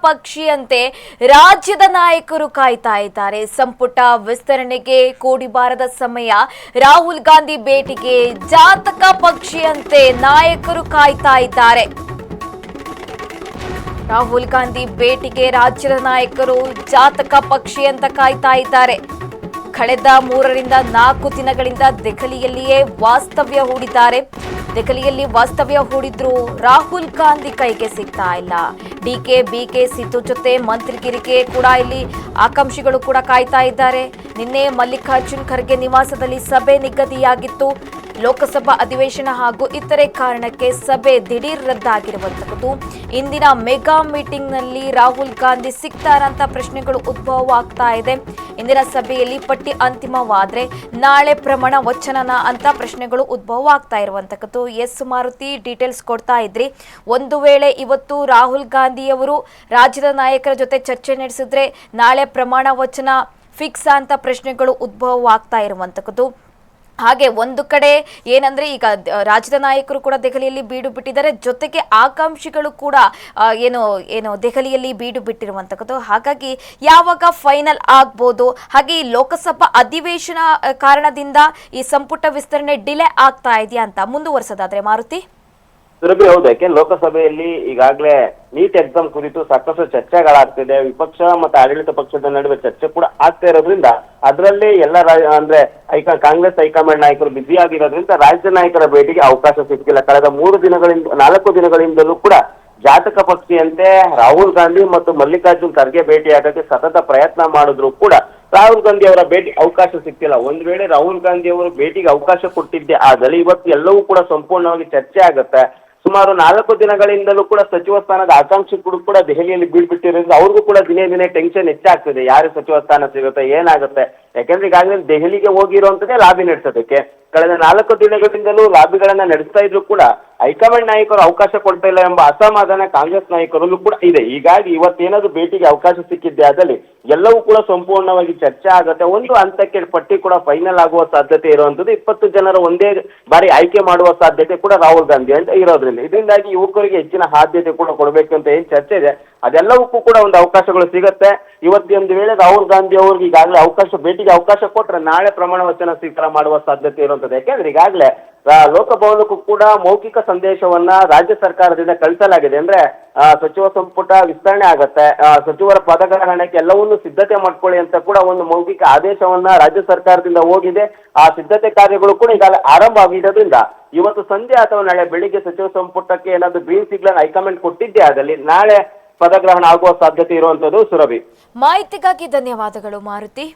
ಪಕ್ಷಿಯಂತೆ ರಾಜ್ಯದ ನಾಯಕರು ಕಾಯ್ತಾ ಇದ್ದಾರೆ. ಸಂಪುಟ ವಿಸ್ತರಣೆಗೆ ಕೋಡಿ ಬಾರದ ಸಮಯ, ರಾಹುಲ್ ಗಾಂಧಿ ಭೇಟಿಗೆ ಜಾತಕ ಪಕ್ಷಿಯಂತೆ ನಾಯಕರು ಕಾಯ್ತಾ ಇದ್ದಾರೆ. ರಾಹುಲ್ ಗಾಂಧಿ ಭೇಟಿಗೆ ರಾಜ್ಯದ ನಾಯಕರು ಜಾತಕ ಪಕ್ಷಿ ಅಂತ ಕಾಯ್ತಾ ಇದ್ದಾರೆ. ಕಳೆದ 3 ರಿಂದ 4 ದಿನಗಳಿಂದ ದೆಹಲಿಯಲ್ಲಿಯೇ ವಾಸ್ತವ್ಯ ಹೂಡಿದ್ದಾರೆ. ದೆಹಲಿಯಲ್ಲಿ ವಾಸ್ತವ್ಯ ಹೂಡಿದ್ರು ರಾಹುಲ್ ಗಾಂಧಿ ಕೈಗೆ ಸಿಗ್ತಾ ಇಲ್ಲ. ಡಿಕೆ ಬಿಕೆ ಸಿದ್ದು ಜೊತೆ ಮಂತ್ರಿಗಿರಿಗೆ ಕೂಡ ಇಲ್ಲಿ ಆಕಾಂಕ್ಷಿಗಳು ಕೂಡ ಕಾಯ್ತಾ ಇದ್ದಾರೆ. ನಿನ್ನೆ ಮಲ್ಲಿಕಾರ್ಜುನ್ ಖರ್ಗೆ ನಿವಾಸದಲ್ಲಿ ಸಭೆ ನಿಗದಿಯಾಗಿತ್ತು. ಲೋಕಸಭಾ ಅಧಿವೇಶನ ಹಾಗೂ ಇತರೆ ಕಾರಣಕ್ಕೆ ಸಭೆ ದಿಢೀರ್ ರದ್ದಾಗಿರುವಂತದ್ದು. ಇಂದಿನ ಮೆಗಾ ಮೀಟಿಂಗ್ನಲ್ಲಿ ರಾಹುಲ್ ಗಾಂಧಿ ಸಿಗ್ತಾರಂತ ಪ್ರಶ್ನೆಗಳು ಉದ್ಭವ ಆಗ್ತಾ ಇದೆ. ಇಂದಿನ ಸಭೆಯಲ್ಲಿ ಪಟ್ಟಿ ಅಂತಿಮವಾದ್ರೆ ನಾಳೆ ಪ್ರಮಾಣ ವಚನನ ಅಂತ ಪ್ರಶ್ನೆಗಳು ಉದ್ಭವ ಆಗ್ತಾ ಇರುವಂತದ್ದು. ಎಸ್ ಮಾರುತಿ, ಡೀಟೇಲ್ಸ್ ಕೊಡ್ತಾ ಇದ್ರಿ. ಒಂದು ವೇಳೆ ಇವತ್ತು ರಾಹುಲ್ ಗಾಂಧಿಯವರು ರಾಜ್ಯದ ನಾಯಕರ ಜೊತೆ ಚರ್ಚೆ ನಡೆಸಿದ್ರೆ ನಾಳೆ ಪ್ರಮಾಣ ವಚನ ಫಿಕ್ಸ್ ಅಂತ ಪ್ರಶ್ನೆಗಳು ಉದ್ಭವ ಆಗ್ತಾ ಇರುವಂತದ್ದು. ಹಾಗೆ ಒಂದು ಕಡೆ ಏನಂದ್ರೆ ಈಗ ರಾಜ್ಯದ ನಾಯಕರು ಕೂಡ ದೆಹಲಿಯಲ್ಲಿ ಬೀಡು ಬಿಟ್ಟಿದ್ದಾರೆ, ಜೊತೆಗೆ ಆಕಾಂಕ್ಷಿಗಳು ಕೂಡ ಏನು ದೆಹಲಿಯಲ್ಲಿ ಬೀಡು ಬಿಟ್ಟಿರುವಂತದ್ದು. ಹಾಗಾಗಿ ಯಾವಾಗ ಫೈನಲ್ ಆಗ್ಬೋದು, ಹಾಗೆ ಈ ಲೋಕಸಭಾ ಅಧಿವೇಶನ ಕಾರಣದಿಂದ ಈ ಸಂಪುಟ ವಿಸ್ತರಣೆ ಡಿಲೇ ಆಗ್ತಾ ಇದೆಯಾ ಅಂತ ಮುಂದುವರಿಸೋದಾದ್ರೆ ಮಾರುತಿ? ಸುರಭಿ, ಹೌದು. ಯಾಕೆ ಲೋಕಸಭೆಯಲ್ಲಿ ಈಗಾಗಲೇ ನೀಟ್ ಎಕ್ಸಾಮ್ ಕುರಿತು ಸಾಕಷ್ಟು ಚರ್ಚೆಗಳಾಗ್ತಿದೆ. ವಿಪಕ್ಷ ಮತ್ತು ಆಡಳಿತ ಪಕ್ಷದ ನಡುವೆ ಚರ್ಚೆ ಕೂಡ ಆಗ್ತಾ ಇರೋದ್ರಿಂದ ಅದರಲ್ಲಿ ಎಲ್ಲ ಅಂದ್ರೆ ಕಾಂಗ್ರೆಸ್ ಹೈಕಮಾಂಡ್ ನಾಯಕರು ಬ್ಯುಸಿ ಆಗಿರೋದ್ರಿಂದ ರಾಜ್ಯ ನಾಯಕರ ಭೇಟಿಗೆ ಅವಕಾಶ ಸಿಕ್ಕಿಲ್ಲ. ಕಳೆದ 4 ದಿನಗಳಿಂದಲೂ ಕೂಡ ಜಾತಕ ಪಕ್ಷಿಯಂತೆ ರಾಹುಲ್ ಗಾಂಧಿ ಮತ್ತು ಮಲ್ಲಿಕಾರ್ಜುನ್ ಖರ್ಗೆ ಭೇಟಿಯಾಗಕ್ಕೆ ಸತತ ಪ್ರಯತ್ನ ಮಾಡಿದ್ರು ಕೂಡ ರಾಹುಲ್ ಗಾಂಧಿ ಅವರ ಭೇಟಿ ಅವಕಾಶ ಸಿಕ್ತಿಲ್ಲ. ಒಂದ್ ವೇಳೆ ರಾಹುಲ್ ಗಾಂಧಿ ಅವರು ಭೇಟಿಗೆ ಅವಕಾಶ ಕೊಟ್ಟಿದ್ದೆ ಆದರೆ ಇವತ್ತು ಎಲ್ಲವೂ ಕೂಡ ಸಂಪೂರ್ಣವಾಗಿ ಚರ್ಚೆ ಆಗುತ್ತೆ. ಸುಮಾರು 4 ದಿನಗಳಿಂದಲೂ ಕೂಡ ಸಚಿವ ಸ್ಥಾನದ ಆಕಾಂಕ್ಷಿಗಳು ಕೂಡ ದೆಹಲಿಯಲ್ಲಿ ಬೀಳ್ಬಿಟ್ಟಿರೋದ್ರಿಂದ ಅವ್ರಿಗೂ ಕೂಡ ದಿನೇ ದಿನೇ ಟೆನ್ಷನ್ ಹೆಚ್ಚಾಗ್ತಿದೆ. ಯಾರು ಸಚಿವ ಸ್ಥಾನ ಸಿಗುತ್ತೆ, ಏನಾಗುತ್ತೆ. ಯಾಕೆಂದ್ರೆ ಈಗಾಗಲೇ ದೆಹಲಿಗೆ ಹೋಗಿರುವಂತದ್ದೇ ಲಾಬಿ ನಡೆಸೋದಕ್ಕೆ. ಕಳೆದ 4 ದಿನಗಳಿಂದಲೂ ಲಾಬಿಗಳನ್ನ ನಡೆಸ್ತಾ ಇದ್ರು ಕೂಡ ಹೈಕಮಾಂಡ್ ನಾಯಕರು ಅವಕಾಶ ಕೊಡ್ತಾ ಇಲ್ಲ ಎಂಬ ಅಸಮಾಧಾನ ಕಾಂಗ್ರೆಸ್ ನಾಯಕರಲ್ಲೂ ಕೂಡ ಇದೆ. ಹೀಗಾಗಿ ಇವತ್ತೇನಾದ್ರು ಭೇಟಿಗೆ ಅವಕಾಶ ಸಿಕ್ಕಿದ್ದೆ ಆದಲ್ಲಿ ಎಲ್ಲವೂ ಕೂಡ ಸಂಪೂರ್ಣವಾಗಿ ಚರ್ಚೆ ಆಗುತ್ತೆ. ಒಂದು ಹಂತಕ್ಕೆ ಪಟ್ಟಿ ಕೂಡ ಫೈನಲ್ ಆಗುವ ಸಾಧ್ಯತೆ ಇರುವಂತದ್ದು. 20 ಜನರ ಒಂದೇ ಬಾರಿ ಆಯ್ಕೆ ಮಾಡುವ ಸಾಧ್ಯತೆ ಕೂಡ ರಾಹುಲ್ ಗಾಂಧಿ ಅಂತ ಇರೋದ್ರಿಂದ ಇದರಿಂದಾಗಿ ಯುವಕರಿಗೆ ಹೆಚ್ಚಿನ ಆದ್ಯತೆ ಕೂಡ ಕೊಡಬೇಕು ಅಂತ ಏನ್ ಚರ್ಚೆ ಇದೆ ಅದೆಲ್ಲವಕ್ಕೂ ಕೂಡ ಒಂದು ಅವಕಾಶಗಳು ಸಿಗುತ್ತೆ. ಇವತ್ತೊಂದು ವೇಳೆ ರಾಹುಲ್ ಗಾಂಧಿ ಅವ್ರಿಗೆ ಈಗಾಗಲೇ ಭೇಟಿಗೆ ಅವಕಾಶ ಕೊಟ್ಟರೆ ನಾಳೆ ಪ್ರಮಾಣ ವಚನ ಸ್ವೀಕಾರ ಮಾಡುವ ಸಾಧ್ಯತೆ ಇರುವಂತದ್ದು. ಯಾಕೆಂದ್ರೆ ಈಗಾಗಲೇ ಲೋಕಭವನಕ್ಕೂ ಕೂಡ ಮೌಖಿಕ ಸಂದೇಶವನ್ನ ರಾಜ್ಯ ಸರ್ಕಾರದಿಂದ ಕಳಿಸಲಾಗಿದೆ. ಅಂದ್ರೆ ಸಚಿವ ಸಂಪುಟ ವಿಸ್ತರಣೆ ಆಗತ್ತೆ, ಸಚಿವರ ಪದಗ್ರಹಣಕ್ಕೆ ಎಲ್ಲವನ್ನೂ ಸಿದ್ಧತೆ ಮಾಡ್ಕೊಳ್ಳಿ ಅಂತ ಕೂಡ ಒಂದು ಮೌಖಿಕ ಆದೇಶವನ್ನ ರಾಜ್ಯ ಸರ್ಕಾರದಿಂದ ಹೋಗಿದೆ. ಆ ಸಿದ್ಧತೆ ಕಾರ್ಯಗಳು ಕೂಡ ಈಗಾಗಲೇ ಆರಂಭ ಆಗಿರೋದ್ರಿಂದ ಇವತ್ತು ಸಂಜೆ ಅಥವಾ ನಾಳೆ ಬೆಳಿಗ್ಗೆ ಸಚಿವ ಸಂಪುಟಕ್ಕೆ ಏನಾದ್ರು ಗ್ರೀನ್ ಸಿಗ್ನಲ್ ಹೈಕಮಾಂಡ್ ಕೊಟ್ಟಿದ್ದೆ ಆದಲ್ಲಿ ನಾಳೆ ಪದಗ್ರಹಣ ಆಗುವ ಸಾಧ್ಯತೆ ಇರುವಂತದ್ದು. ಸುರಭಿ, ಮಾಹಿತಿಗಾಗಿ ಧನ್ಯವಾದಗಳು ಮಾರುತಿ.